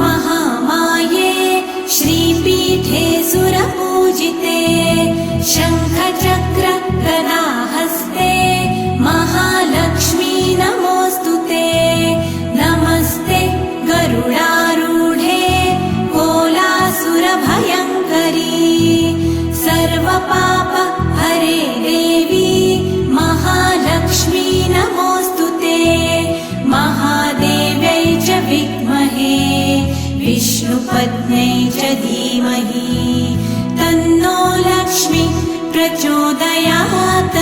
महामाये श्रीपीठे सुरपूजिते शङ्खचक्र गदाहस्ते महालक्ष्मी नमोऽस्तुते नमस्ते गरुडारूढे कोलासुरभयङ्करी सर्वपाप हरे देवी महालक्ष्मी नमोऽस्तुते महादेव्यै च विद्महे विष्णुपत्न्यै च धीमहि तन्नो लक्ष्मी प्रचोदयात्।